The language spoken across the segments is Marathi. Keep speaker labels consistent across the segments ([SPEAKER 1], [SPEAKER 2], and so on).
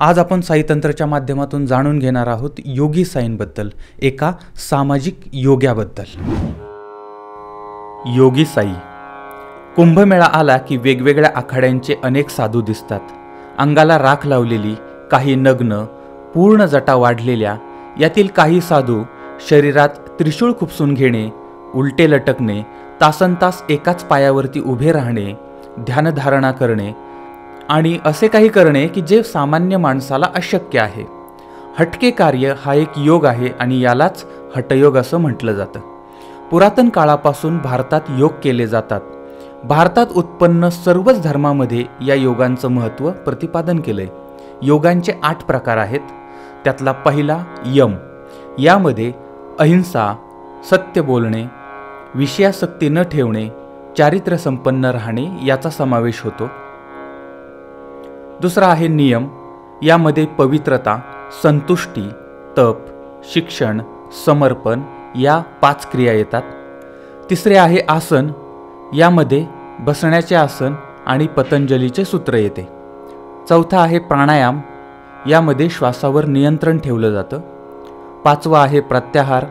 [SPEAKER 1] आज आपण साईतंत्रच्या माध्यमातून जाणून घेणार आहोत योगी साईंबद्दल, एका सामाजिक योग्याबद्दल। योगी साई। कुंभमेळा आला की वेगवेगळ्या आखाड्यांचे अनेक साधू दिसतात। अंगाला राख लावलेली, काही नग्न, पूर्ण जटा वाढलेल्या। यातील काही साधू शरीरात त्रिशूळ खुपसून घेणे, उलटे लटकणे, तासनतास एकाच पायावरती उभे राहणे, ध्यानधारणा करणे आणि असे काही करणे की जे सामान्य माणसाला अशक्य आहे। हटके कार्य हा एक योग आहे आणि यालाच हठयोग असं म्हटलं जातं। पुरातन काळापासून भारतात योग केले जातात। भारतात उत्पन्न सर्वच धर्मामध्ये या योगांचं महत्त्व प्रतिपादन केलंय। योगांचे 8 प्रकार आहेत। त्यातला पहिला यम। यामध्ये अहिंसा, सत्य बोलणे, विषयासक्ती न ठेवणे, चारित्र्य संपन्न राहणे याचा समावेश होतो। दुसरा आहे नियम। यामध्ये पवित्रता, संतुष्टी, तप, शिक्षण, समर्पण या 5 क्रिया येतात। तिसरे आहे आसन। यामध्ये बसण्याचे आसन आणि पतंजलीचे सूत्र येते। चौथा आहे प्राणायाम। यामध्ये श्वासावर नियंत्रण ठेवलं जातं। 5वा आहे प्रत्याहार,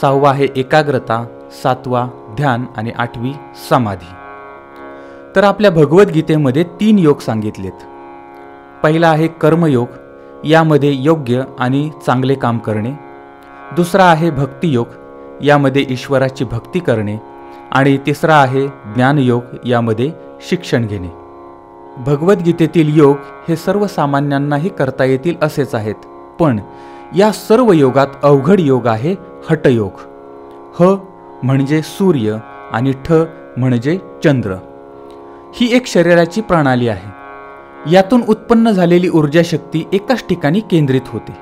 [SPEAKER 1] 6वा आहे एकाग्रता, 7वा ध्यान आणि 8वी समाधी। तर आपल्या भगवद्गीतेमध्ये 3 योग सांगितलेत। पहिला आहे कर्मयोग। यामध्ये योग्य आणि चांगले काम करणे। दुसरा आहे भक्तियोग। यामध्ये ईश्वराची भक्ती करणे आणि तिसरा आहे ज्ञानयोग। यामध्ये शिक्षण घेणे। भगवद्गीतेतील योग हे सर्वसामान्यांनाही करता येतील असेच आहेत, पण या सर्व योगात अवघड योग आहे हठयोग। ह म्हणजे सूर्य आणि ठ म्हणजे चंद्र। ही एक शरीराची प्रणाली आहे। यातून उत्पन्न झालेली ऊर्जा शक्ती एकाच ठिकाणी केंद्रित होते।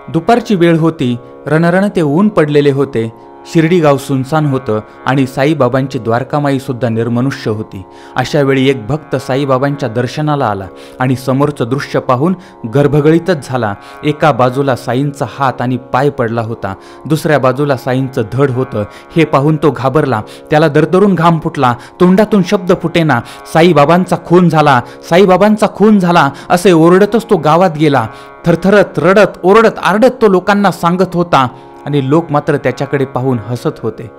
[SPEAKER 1] दुपारची वेळ होती, रणरण ते ऊन पडलेले होते। शिर्डी गाव सुनसान होतं आणि साईबाबांची द्वारकामाई सुद्धा निर्मनुष्य होती। अशा वेळी एक भक्त साईबाबांच्या दर्शनाला आला आणि समोरचं दृश्य पाहून गर्भगळीतच झाला। एका बाजूला साईंचा हात आणि पाय पडला होता, दुसऱ्या बाजूला साईंचं धड होतं। हे पाहून तो घाबरला, त्याला दरदरून घाम फुटला, तोंडातून शब्द फुटेना। साईबाबांचा खून झाला, साईबाबांचा खून झाला असे ओरडतच तो गावात गेला। थरथरत, रडत, ओरडत, आरडत तो लोकांना सांगत होता आणि लोक मात्र त्याच्याकडे पाहून हसत होते।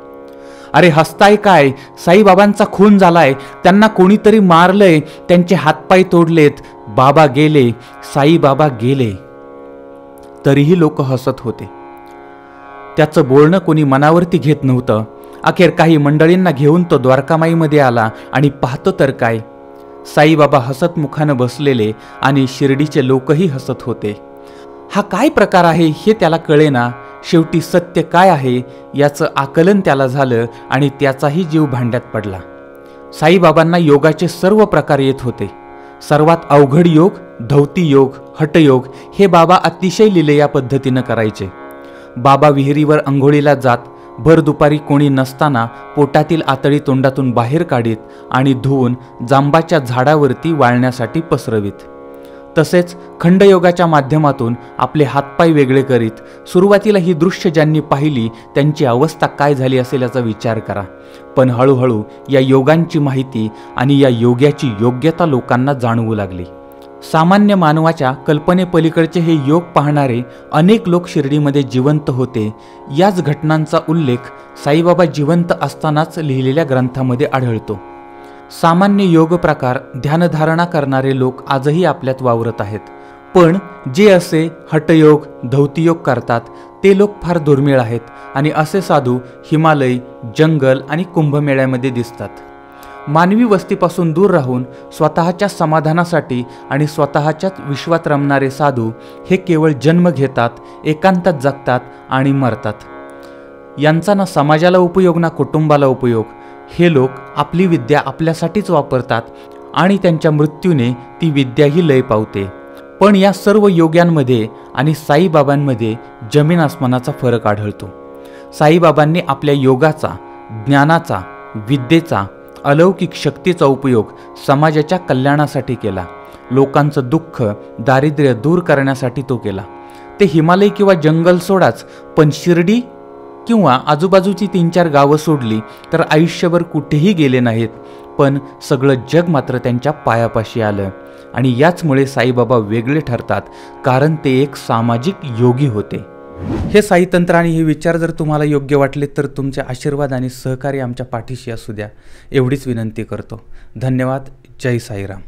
[SPEAKER 1] अरे हसताय काय? साईबाबांचा खून झालाय, त्यांना कोणीतरी मारलंय, त्यांचे हातपाय तोडलेत, बाबा गेले, साईबाबा गेले। तरीही लोक हसत होते। त्याचं बोलणं कोणी मनावरती घेत नव्हतं। अखेर काही मंडळींना घेऊन तो द्वारकामाईमध्ये आला आणि पाहतो तर काय, साईबाबा हसत मुखानं बसलेले आणि शिर्डीचे लोकही हसत होते। हा काय प्रकार आहे हे त्याला कळेना। शेवटी सत्य काय आहे याचं आकलन त्याला झालं आणि त्याचाही जीव भांड्यात पडला। साईबाबांना योगाचे सर्व प्रकार येत होते। सर्वात अवघड योग धौती योग, हठयोग हे बाबा अतिशय लिलया पद्धतीनं करायचे। बाबा विहिरीवर अंघोळीला जात, भर दुपारी कोणी नसताना पोटातील आतडी तोंडातून बाहेर काढीत आणि धुवून जांबाच्या झाडावरती वाळण्यासाठी पसरवीत। तसेच खंडयोगाच्या माध्यमातून आपले हातपाय वेगळे करीत। सुरुवातीला ही दृश्य ज्यांनी पाहिली त्यांची अवस्था काय झाली असेल याचा विचार करा। पण हळूहळू या योगांची माहिती आणि या योग्याची योग्यता लोकांना जाणवू लागली। सामान्य मानवाच्या कल्पनेपलीकडचे हे योग पाहणारे अनेक लोक शिर्डीमध्ये जिवंत होते। याच घटनांचा उल्लेख साईबाबा जिवंत असतानाच लिहिलेल्या ग्रंथामध्ये आढळतो। सामान्य योग प्रकार, ध्यानधारणा करणारे लोक आजही आपल्यात वावरत आहेत, पण जे असे हठयोग, धौतीयोग करतात ते लोक फार दुर्मिळ आहेत आणि असे साधू हिमालय, जंगल आणि कुंभमेळ्यामध्ये दिसतात। मानवी वस्तीपासून दूर राहून स्वतःच्या समाधानासाठी आणि स्वतःच्याच विश्वात रमणारे साधू हे केवळ जन्म घेतात, एकांतात जगतात आणि मरतात। यांचा ना समाजाला उपयोग ना कुटुंबाला उपयोग। हे लोक आपली विद्या आपल्यासाठीच वापरतात आणि त्यांच्या मृत्यूने ती विद्याही लय पावते। पण या सर्व योग्यांमध्ये आणि साईबाबांमध्ये जमीन आसमानाचा फरक आढळतो। साईबाबांनी आपल्या योगाचा, ज्ञानाचा, विद्येचा, अलौकिक शक्तीचा उपयोग समाजाच्या कल्याणासाठी केला। लोकांचं दुःख, दारिद्र्य दूर करण्यासाठी तो केला। ते हिमालय किंवा जंगल सोडाच, पण शिर्डी किंवा आजूबाजूची 3-4 गावं सोडली तर आयुष्यभर कुठेही गेले नाहीत, पण सगळं जग मात्र त्यांच्या पायापाशी आलं. आणि याचमुळे साईबाबा वेगळे ठरतात, कारण ते एक सामाजिक योगी होते. हे साईतंत्र आणि हे विचार जर तुम्हाला योग्य वाटले तर तुमचे आशीर्वाद आणि सहकार्य आमच्या पाठीशी असू द्या, एवढीच विनंती करतो. धन्यवाद. जय साईराम.